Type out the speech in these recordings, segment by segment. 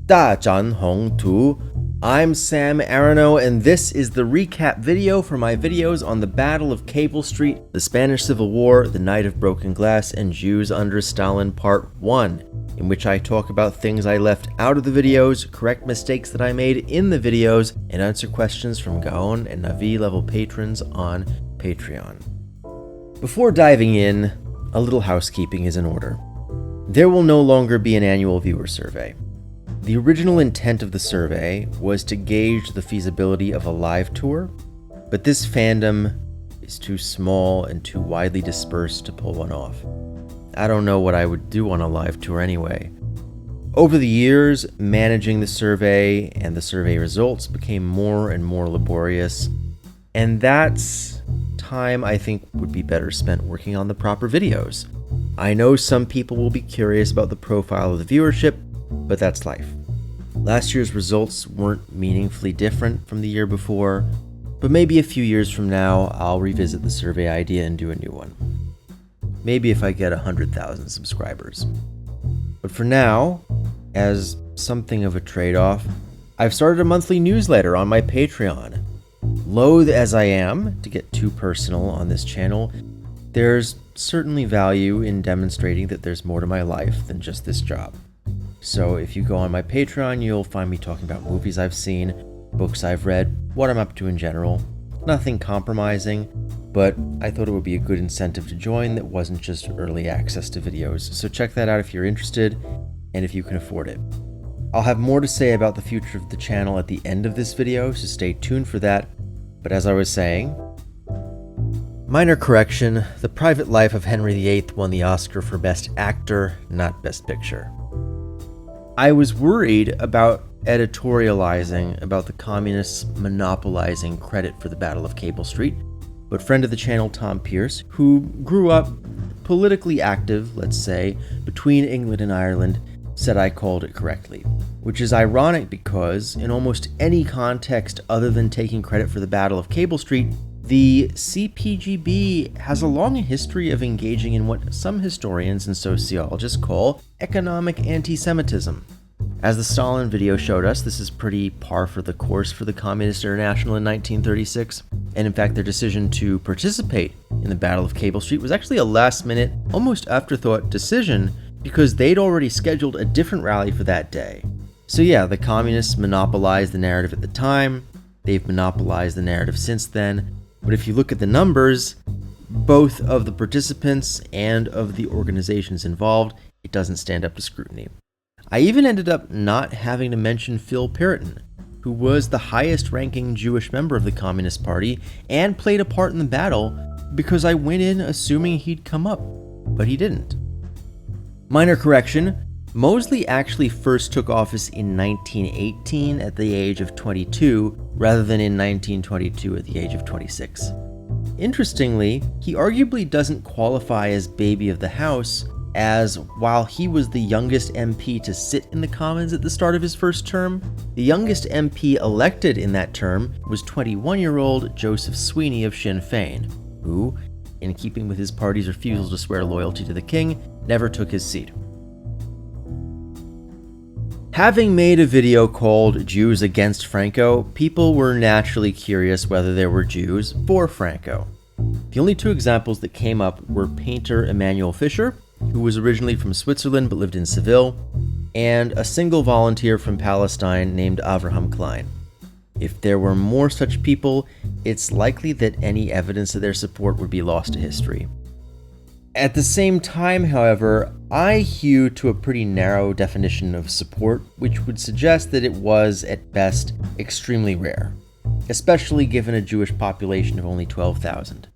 Da Zhan Hong Tu. I'm Sam Arano, and this is the recap video for my videos on the Battle of Cable Street, the Spanish Civil War, the Night of Broken Glass, and Jews under Stalin Part 1, in which I talk about things I left out of the videos, correct mistakes that I made in the videos, and answer questions from Gaon and Navi level patrons on Patreon. Before diving in, a little housekeeping is in order. There will no longer be an annual viewer survey. The original intent of the survey was to gauge the feasibility of a live tour, but this fandom is too small and too widely dispersed to pull one off. I don't know what I would do on a live tour anyway. Over the years, managing the survey and the survey results became more and more laborious, and that's time I think would be better spent working on the proper videos. I know some people will be curious about the profile of the viewership, but that's life. Last year's results weren't meaningfully different from the year before, but maybe a few years from now, I'll revisit the survey idea and do a new one. Maybe if I get 100,000 subscribers. But for now, as something of a trade-off, I've started a monthly newsletter on my Patreon. Loath as I am to get too personal on this channel, there's certainly value in demonstrating that there's more to my life than just this job. So if you go on my Patreon, you'll find me talking about movies I've seen, books I've read, what I'm up to in general. Nothing compromising, but I thought it would be a good incentive to join that wasn't just early access to videos. So check that out if you're interested and if you can afford it. I'll have more to say about the future of the channel at the end of this video, so stay tuned for that. But as I was saying, minor correction, The Private Life of Henry VIII won the Oscar for Best Actor, not Best Picture. I was worried about editorializing about the communists monopolizing credit for the Battle of Cable Street, but friend of the channel Tom Pierce, who grew up politically active, let's say, between England and Ireland, said I called it correctly, which is ironic because in almost any context other than taking credit for the Battle of Cable Street, the CPGB has a long history of engaging in what some historians and sociologists call economic anti-Semitism. As the Stalin video showed us, this is pretty par for the course for the Communist International in 1936, and in fact their decision to participate in the Battle of Cable Street was actually a last-minute, almost afterthought decision because they'd already scheduled a different rally for that day. So yeah, the communists monopolized the narrative at the time, they've monopolized the narrative since then, but if you look at the numbers, both of the participants and of the organizations involved, it doesn't stand up to scrutiny. I even ended up not having to mention Phil Puritan, who was the highest-ranking Jewish member of the Communist Party and played a part in the battle because I went in assuming he'd come up, but he didn't. Minor correction, Mosley actually first took office in 1918 at the age of 22, rather than in 1922 at the age of 26. Interestingly, he arguably doesn't qualify as baby of the house, as while he was the youngest MP to sit in the Commons at the start of his first term, the youngest MP elected in that term was 21-year-old Joseph Sweeney of Sinn Féin, who, in keeping with his party's refusal to swear loyalty to the king, never took his seat. Having made a video called Jews Against Franco, people were naturally curious whether there were Jews for Franco. The only two examples that came up were painter Emanuel Fischer, who was originally from Switzerland but lived in Seville, and a single volunteer from Palestine named Avraham Klein. If there were more such people, it's likely that any evidence of their support would be lost to history. At the same time, however, I hew to a pretty narrow definition of support, which would suggest that it was, at best, extremely rare, especially given a Jewish population of only 12,000.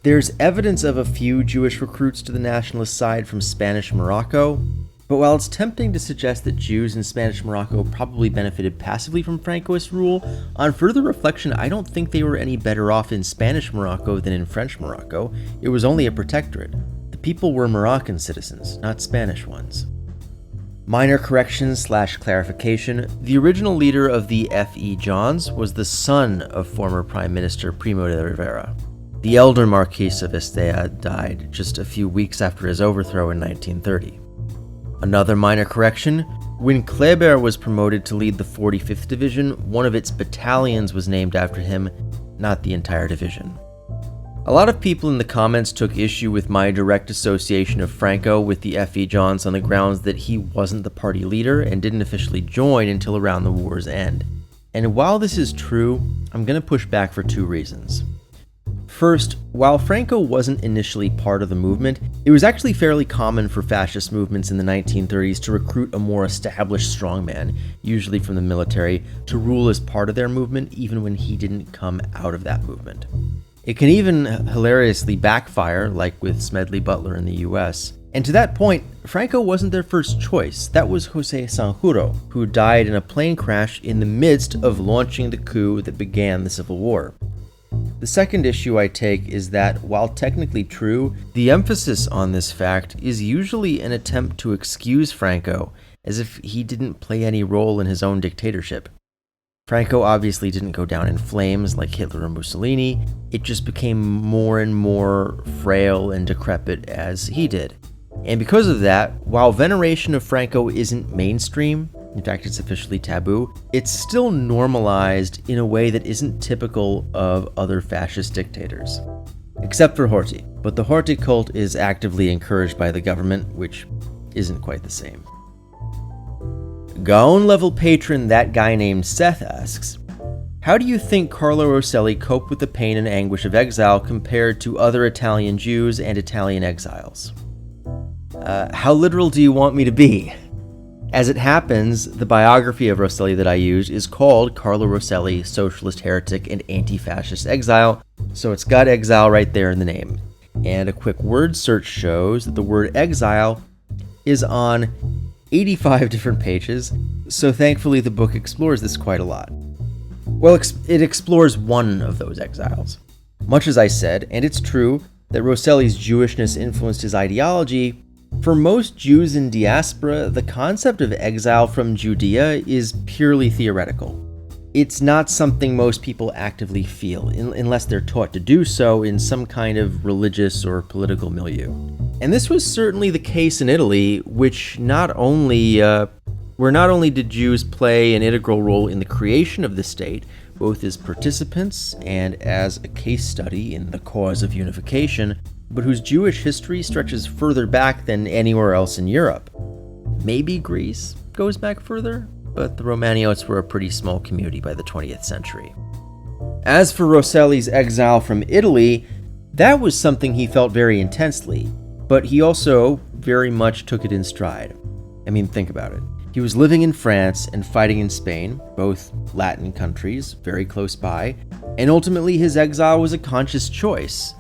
There's evidence of a few Jewish recruits to the nationalist side from Spanish Morocco, but while it's tempting to suggest that Jews in Spanish Morocco probably benefited passively from Francoist rule, on further reflection, I don't think they were any better off in Spanish Morocco than in French Morocco. It was only a protectorate. The people were Moroccan citizens, not Spanish ones. Minor correction/clarification, the original leader of the FE-JONS was the son of former Prime Minister Primos de Rivera. The elder Marquis of Estella died just a few weeks after his overthrow in 1930. Another minor correction, When Kléber was promoted to lead the 45th Division, one of its battalions was named after him, not the entire division. A lot of people in the comments took issue with my direct association of Franco with the FE-JONS on the grounds that he wasn't the party leader and didn't officially join until around the war's end. And while this is true, I'm going to push back for two reasons. First, while Franco wasn't initially part of the movement, it was actually fairly common for fascist movements in the 1930s to recruit a more established strongman, usually from the military, to rule as part of their movement even when he didn't come out of that movement. It can even hilariously backfire, like with Smedley Butler in the US. And to that point, Franco wasn't their first choice. That was José Sanjurjo, who died in a plane crash in the midst of launching the coup that began the Civil War. The second issue I take is that, while technically true, the emphasis on this fact is usually an attempt to excuse Franco, as if he didn't play any role in his own dictatorship. Franco obviously didn't go down in flames like Hitler or Mussolini, it just became more and more frail and decrepit as he did. And because of that, while veneration of Franco isn't mainstream, in fact it's officially taboo, it's still normalized in a way that isn't typical of other fascist dictators. Except for Horthy, but the Horthy cult is actively encouraged by the government, which isn't quite the same. Gaon-level patron That Guy Named Seth asks, how do you think Carlo Rosselli coped with the pain and anguish of exile compared to other Italian Jews and Italian exiles? How literal do you want me to be? As it happens, the biography of Rosselli that I used is called Carlo Rosselli, Socialist Heretic and Anti-Fascist Exile, so it's got exile right there in the name. And a quick word search shows that the word exile is on 85 different pages, so thankfully the book explores this quite a lot. Well, it explores one of those exiles. Much as I said, and it's true, that Rosselli's Jewishness influenced his ideology, for most Jews in diaspora, the concept of exile from Judea is purely theoretical. It's not something most people actively feel, unless they're taught to do so in some kind of religious or political milieu. And this was certainly the case in Italy, where not only did Jews play an integral role in the creation of the state, both as participants and as a case study in the cause of unification, but whose Jewish history stretches further back than anywhere else in Europe. Maybe Greece goes back further, but the Romaniotes were a pretty small community by the 20th century. As for Rosselli's exile from Italy, that was something he felt very intensely, but he also very much took it in stride. I mean, think about it. He was living in France and fighting in Spain, both Latin countries, very close by, and ultimately his exile was a conscious choice.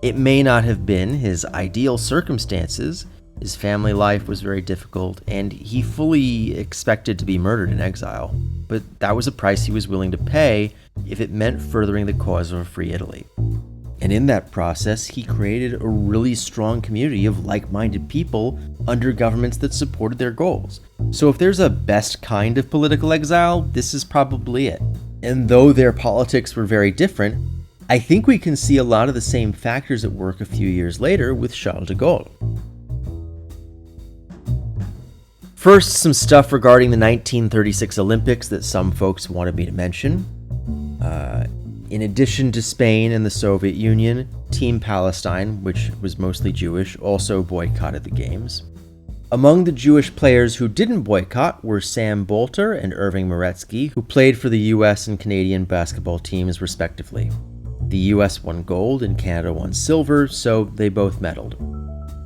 It may not have been his ideal circumstances, his family life was very difficult, and he fully expected to be murdered in exile, but that was a price he was willing to pay if it meant furthering the cause of a free Italy. And in that process, he created a really strong community of like-minded people under governments that supported their goals. So if there's a best kind of political exile, this is probably it. And though their politics were very different, I think we can see a lot of the same factors at work a few years later with Charles de Gaulle. First, some stuff regarding the 1936 Olympics that some folks wanted me to mention. In addition to Spain and the Soviet Union, Team Palestine, which was mostly Jewish, also boycotted the games. Among the Jewish players who didn't boycott were Sam Bolter and Irving Moretsky, who played for the US and Canadian basketball teams respectively. The US won gold and Canada won silver, so they both medaled.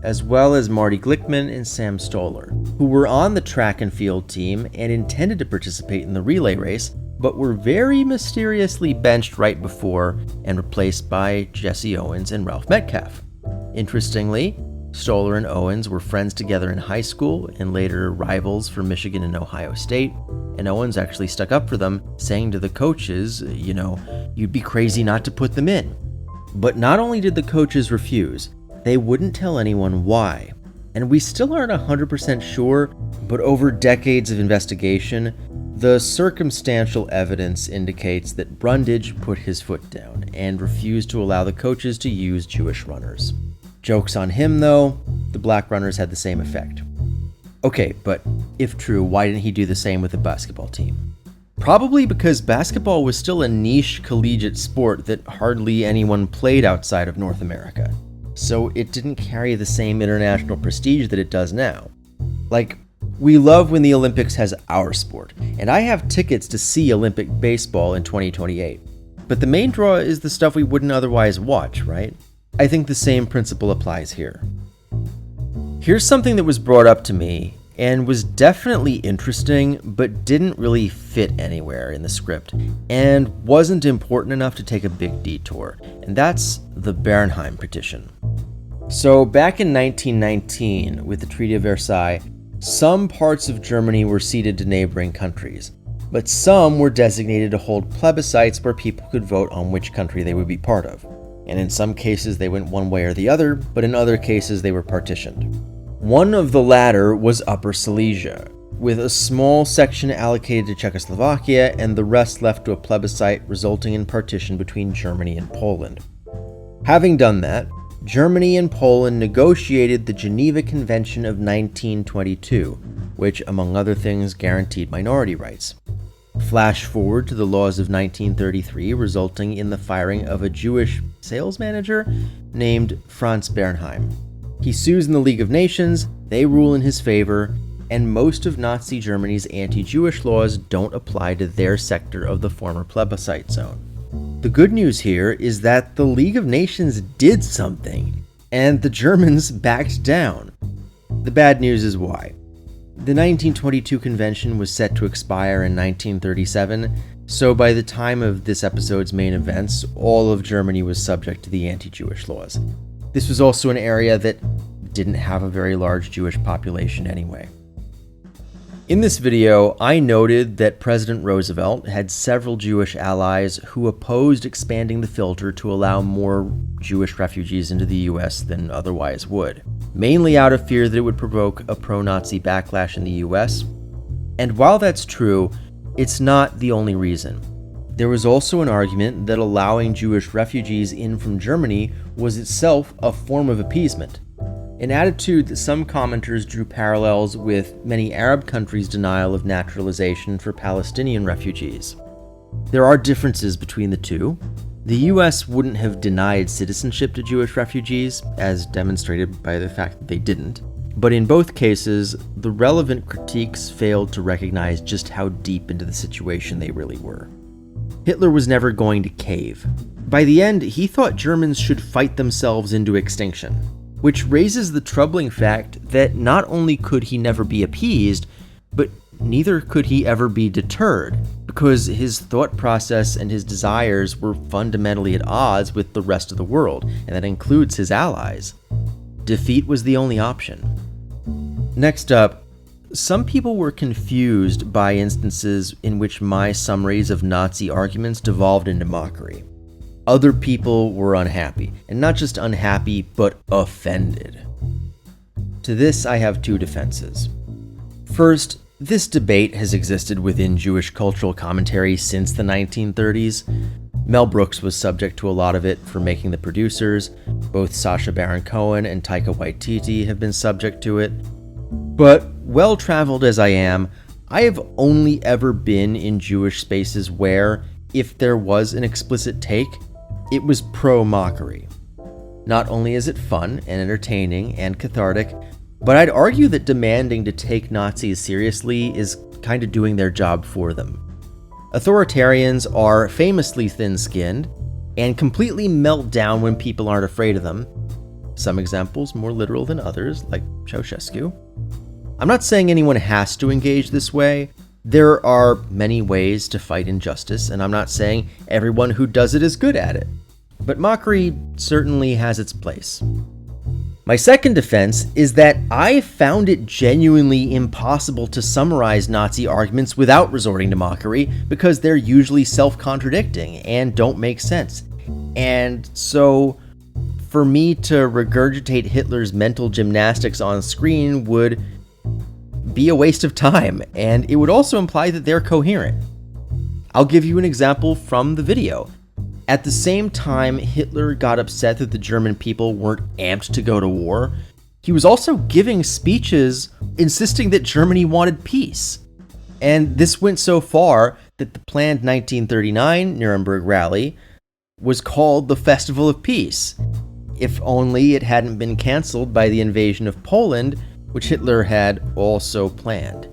As well as Marty Glickman and Sam Stoller, who were on the track and field team and intended to participate in the relay race, but were very mysteriously benched right before and replaced by Jesse Owens and Ralph Metcalfe. Interestingly, Stoller and Owens were friends together in high school and later rivals for Michigan and Ohio State, and Owens actually stuck up for them, saying to the coaches, you'd be crazy not to put them in. But not only did the coaches refuse, they wouldn't tell anyone why. And we still aren't 100% sure, but over decades of investigation, the circumstantial evidence indicates that Brundage put his foot down and refused to allow the coaches to use Jewish runners. Joke's on him though, the black runners had the same effect. Okay, but If true, why didn't he do the same with the basketball team? Probably because basketball was still a niche collegiate sport that hardly anyone played outside of North America, so it didn't carry the same international prestige that it does now. Like, we love when the Olympics has our sport, and I have tickets to see Olympic baseball in 2028. But the main draw is the stuff we wouldn't otherwise watch, right? I think the same principle applies here. Here's something that was brought up to me and was definitely interesting, but didn't really fit anywhere in the script, and wasn't important enough to take a big detour, and that's the Bernheim Petition. So back in 1919, with the Treaty of Versailles, some parts of Germany were ceded to neighboring countries, but some were designated to hold plebiscites where people could vote on which country they would be part of. And in some cases they went one way or the other, but in other cases they were partitioned. One of the latter was Upper Silesia, with a small section allocated to Czechoslovakia and the rest left to a plebiscite, resulting in partition between Germany and Poland. Having done that, Germany and Poland negotiated the Geneva Convention of 1922, which, among other things, guaranteed minority rights. Flash forward to the laws of 1933, resulting in the firing of a Jewish sales manager named Franz Bernheim. He sues in the League of Nations, they rule in his favor, and most of Nazi Germany's anti-Jewish laws don't apply to their sector of the former plebiscite zone. The good news here is that the League of Nations did something, and the Germans backed down. The bad news is why. The 1922 convention was set to expire in 1937, so by the time of this episode's main events, all of Germany was subject to the anti-Jewish laws. This was also an area that didn't have a very large Jewish population anyway. In this video, I noted that President Roosevelt had several Jewish allies who opposed expanding the filter to allow more Jewish refugees into the US than otherwise would, mainly out of fear that it would provoke a pro-Nazi backlash in the US. And while that's true, it's not the only reason. There was also an argument that allowing Jewish refugees in from Germany was itself a form of appeasement, an attitude that some commenters drew parallels with many Arab countries' denial of naturalization for Palestinian refugees. There are differences between the two. The US wouldn't have denied citizenship to Jewish refugees, as demonstrated by the fact that they didn't, but in both cases, the relevant critiques failed to recognize just how deep into the situation they really were. Hitler was never going to cave. By the end, he thought Germans should fight themselves into extinction, which raises the troubling fact that not only could he never be appeased, but neither could he ever be deterred, because his thought process and his desires were fundamentally at odds with the rest of the world, and that includes his allies. Defeat was the only option. Next up, some people were confused by instances in which my summaries of Nazi arguments devolved into mockery. Other people were unhappy, and not just unhappy, but offended. To this, I have two defenses. First, this debate has existed within Jewish cultural commentary since the 1930s. Mel Brooks was subject to a lot of it for Making the Producers. Both Sacha Baron Cohen and Taika Waititi have been subject to it. But well-traveled as I am, I have only ever been in Jewish spaces where, if there was an explicit take, it was pro-mockery. Not only is it fun and entertaining and cathartic, but I'd argue that demanding to take Nazis seriously is kind of doing their job for them. Authoritarians are famously thin-skinned and completely melt down when people aren't afraid of them. Some examples more literal than others, like Ceausescu. I'm not saying anyone has to engage this way. There are many ways to fight injustice, and I'm not saying everyone who does it is good at it. But mockery certainly has its place. My second defense is that I found it genuinely impossible to summarize Nazi arguments without resorting to mockery, because they're usually self-contradicting and don't make sense. And so, for me to regurgitate Hitler's mental gymnastics on screen would be a waste of time, and it would also imply that they're coherent. I'll give you an example from the video. At the same time Hitler got upset that the German people weren't amped to go to war, he was also giving speeches insisting that Germany wanted peace. And this went so far that the planned 1939 Nuremberg rally was called the Festival of Peace, if only it hadn't been canceled by the invasion of Poland, which Hitler had also planned.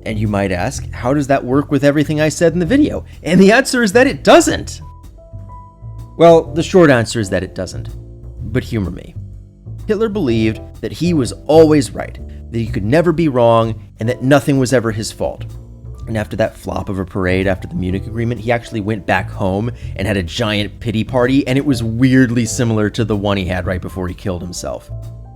And you might ask, how does that work with everything I said in the video? And the answer is that it doesn't. Well, the short answer is that it doesn't. But humor me. Hitler believed that he was always right, that he could never be wrong, and that nothing was ever his fault. And after that flop of a parade after the Munich Agreement, he actually went back home and had a giant pity party, and it was weirdly similar to the one he had right before he killed himself.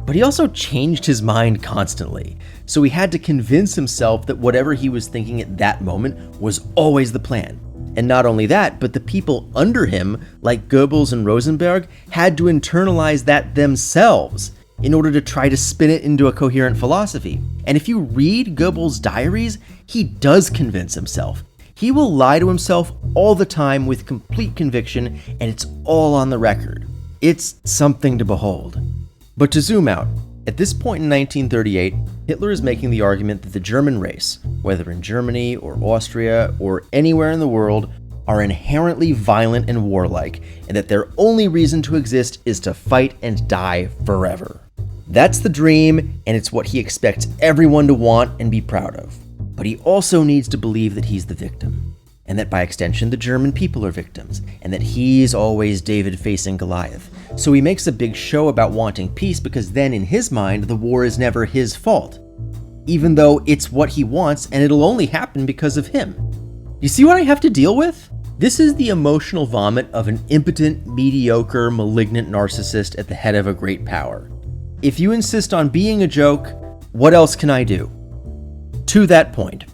But he also changed his mind constantly, so he had to convince himself that whatever he was thinking at that moment was always the plan. And not only that, but the people under him, like Goebbels and Rosenberg, had to internalize that themselves in order to try to spin it into a coherent philosophy. And if you read Goebbels' diaries, he does convince himself. He will lie to himself all the time with complete conviction, and it's all on the record. It's something to behold. But to zoom out, at this point in 1938, Hitler is making the argument that the German race, whether in Germany or Austria or anywhere in the world, are inherently violent and warlike, and that their only reason to exist is to fight and die forever. That's the dream, and it's what he expects everyone to want and be proud of. But he also needs to believe that he's the victim, and that by extension the German people are victims, and that he's always David facing Goliath. So he makes a big show about wanting peace because then in his mind the war is never his fault, even though it's what he wants and it'll only happen because of him. You see what I have to deal with? This is the emotional vomit of an impotent, mediocre, malignant narcissist at the head of a great power. If you insist on being a joke, what else can I do? To that point,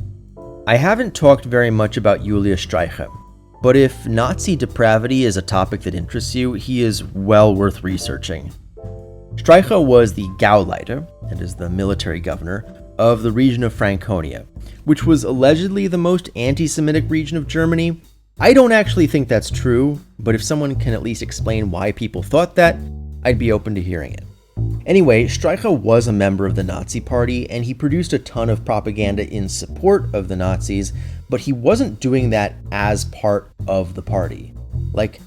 I haven't talked very much about Julius Streicher, but if Nazi depravity is a topic that interests you, he is well worth researching. Streicher was the Gauleiter, that is the military governor, of the region of Franconia, which was allegedly the most anti-Semitic region of Germany. I don't actually think that's true, but if someone can at least explain why people thought that, I'd be open to hearing it. Anyway, Streicher was a member of the Nazi Party, and he produced a ton of propaganda in support of the Nazis, but he wasn't doing that as part of the party. Like,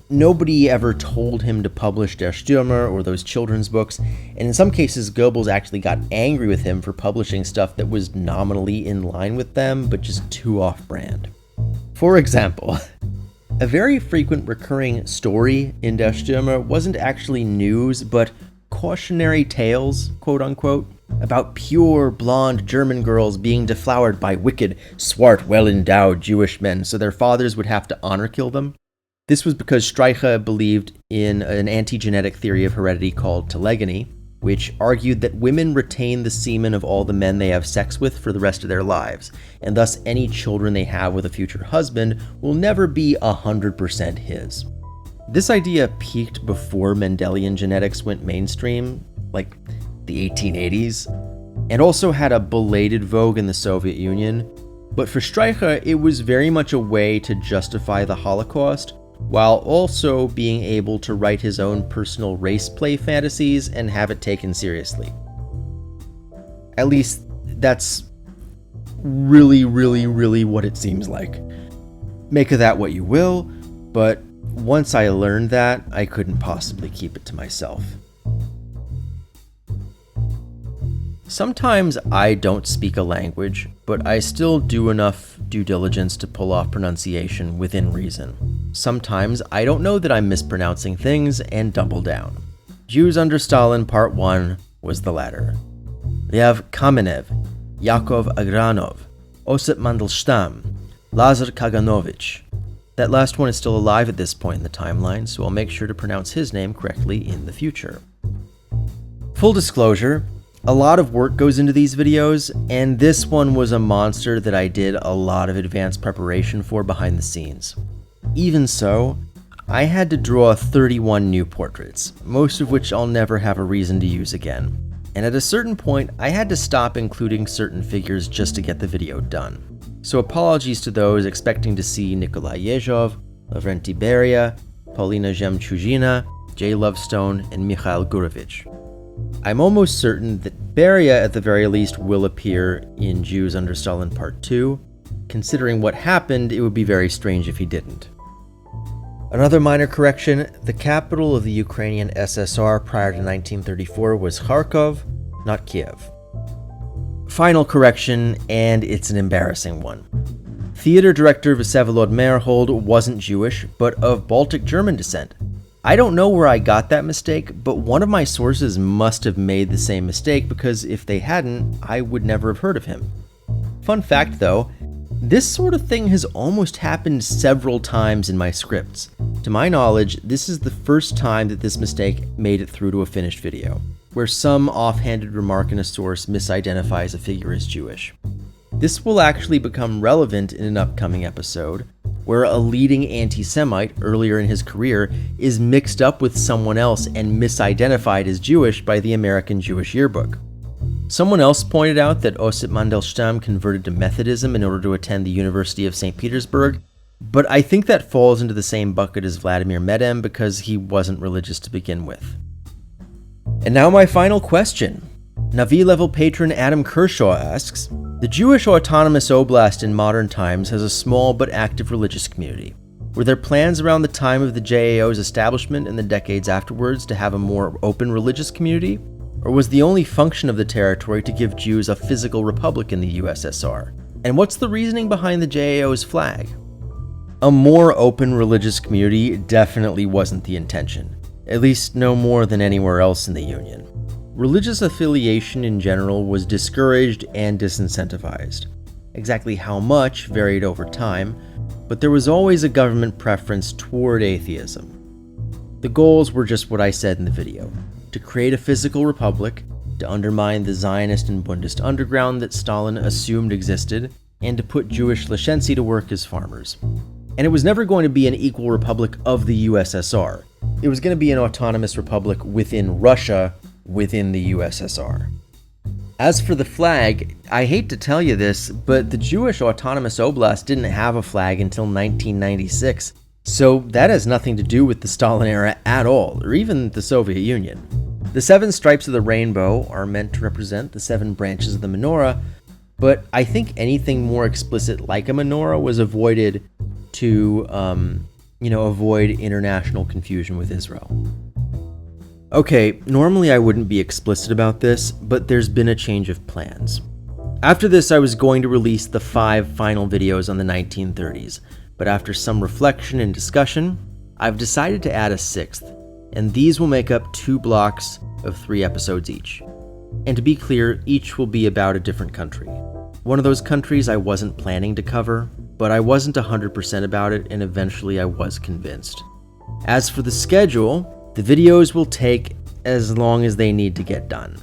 nobody ever told him to publish Der Stürmer or those children's books, and in some cases Goebbels actually got angry with him for publishing stuff that was nominally in line with them, but just too off-brand. For example, a very frequent recurring story in Der Stürmer wasn't actually news, but cautionary tales, quote-unquote, about pure, blonde German girls being deflowered by wicked, swart, well-endowed Jewish men so their fathers would have to honor kill them. This was because Streicher believed in an anti-genetic theory of heredity called telegony, which argued that women retain the semen of all the men they have sex with for the rest of their lives, and thus any children they have with a future husband will never be 100% his. This idea peaked before Mendelian genetics went mainstream, like the 1880s, and also had a belated vogue in the Soviet Union. But for Streicher, it was very much a way to justify the Holocaust, while also being able to write his own personal race play fantasies and have it taken seriously. At least, that's really what it seems like. Make of that what you will, but once I learned that, I couldn't possibly keep it to myself. Sometimes I don't speak a language, but I still do enough due diligence to pull off pronunciation within reason. Sometimes I don't know that I'm mispronouncing things and double down. Jews under Stalin Part 1 was the latter. Lev Kamenev, Yakov Agranov, Osip Mandelstam, Lazar Kaganovich. That last one is still alive at this point in the timeline, so I'll make sure to pronounce his name correctly in the future. Full disclosure, a lot of work goes into these videos, and this one was a monster that I did a lot of advanced preparation for behind the scenes. Even so, I had to draw 31 new portraits, most of which I'll never have a reason to use again. And at a certain point, I had to stop including certain figures just to get the video done. So apologies to those expecting to see Nikolai Yezhov, Lavrenti Beria, Paulina Zhemchuzhina, Jay Lovestone, and Mikhail Gurevich. I'm almost certain that Beria, at the very least, will appear in Jews Under Stalin Part 2. Considering what happened, it would be very strange if he didn't. Another minor correction, the capital of the Ukrainian SSR prior to 1934 was Kharkov, not Kiev. Final correction, and it's an embarrassing one. Theater director Vsevolod Meyerhold wasn't Jewish, but of Baltic German descent. I don't know where I got that mistake, but one of my sources must have made the same mistake, because if they hadn't, I would never have heard of him. Fun fact though, this sort of thing has almost happened several times in my scripts. To my knowledge, this is the first time that this mistake made it through to a finished video, where some offhanded remark in a source misidentifies a figure as Jewish. This will actually become relevant in an upcoming episode, where a leading anti-Semite earlier in his career is mixed up with someone else and misidentified as Jewish by the American Jewish Yearbook. Someone else pointed out that Osip Mandelstam converted to Methodism in order to attend the University of St. Petersburg, but I think that falls into the same bucket as Vladimir Medem because he wasn't religious to begin with. And now my final question. Navi-level patron Adam Kershaw asks, the Jewish Autonomous Oblast in modern times has a small but active religious community. Were there plans around the time of the JAO's establishment and the decades afterwards to have a more open religious community? Or was the only function of the territory to give Jews a physical republic in the USSR? And what's the reasoning behind the JAO's flag? A more open religious community definitely wasn't the intention, at least no more than anywhere else in the Union. Religious affiliation in general was discouraged and disincentivized. Exactly how much varied over time, but there was always a government preference toward atheism. The goals were just what I said in the video: to create a physical republic, to undermine the Zionist and Bundist underground that Stalin assumed existed, and to put Jewish lichenzi to work as farmers. And it was never going to be an equal republic of the USSR. It was going to be an autonomous republic within Russia, within the USSR. As for the flag, I hate to tell you this, but the Jewish Autonomous Oblast didn't have a flag until 1996, so that has nothing to do with the Stalin era at all, or even the Soviet Union. The 7 stripes of the rainbow are meant to represent the 7 branches of the menorah, but I think anything more explicit like a menorah was avoided to, avoid international confusion with Israel. Okay, normally I wouldn't be explicit about this, but there's been a change of plans. After this, I was going to release the 5 final videos on the 1930s, but after some reflection and discussion, I've decided to add a 6th, and these will make up 2 blocks of 3 episodes each. And to be clear, each will be about a different country. One of those countries I wasn't planning to cover, but I wasn't 100% about it, and eventually I was convinced. As for the schedule, the videos will take as long as they need to get done.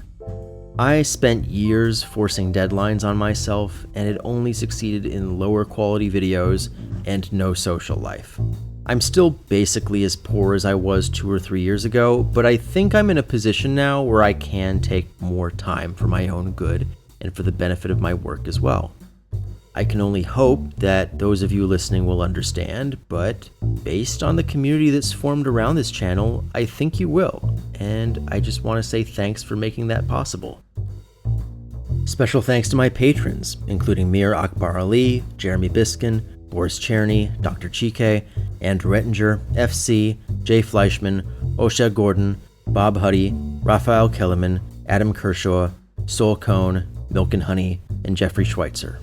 I spent years forcing deadlines on myself, and it only succeeded in lower quality videos and no social life. I'm still basically as poor as I was 2 or 3 years ago, but I think I'm in a position now where I can take more time for my own good and for the benefit of my work as well. I can only hope that those of you listening will understand, but based on the community that's formed around this channel, I think you will, and I just want to say thanks for making that possible. Special thanks to my patrons, including Mir Akbar Ali, Jeremy Biskin, Boris Cherny, Dr. Chike, Andrew Ettinger, FC, Jay Fleischman, Osha Gordon, Bob Huddy, Raphael Kellerman, Adam Kershaw, Sol Cohn, Milk and Honey, and Jeffrey Schweitzer.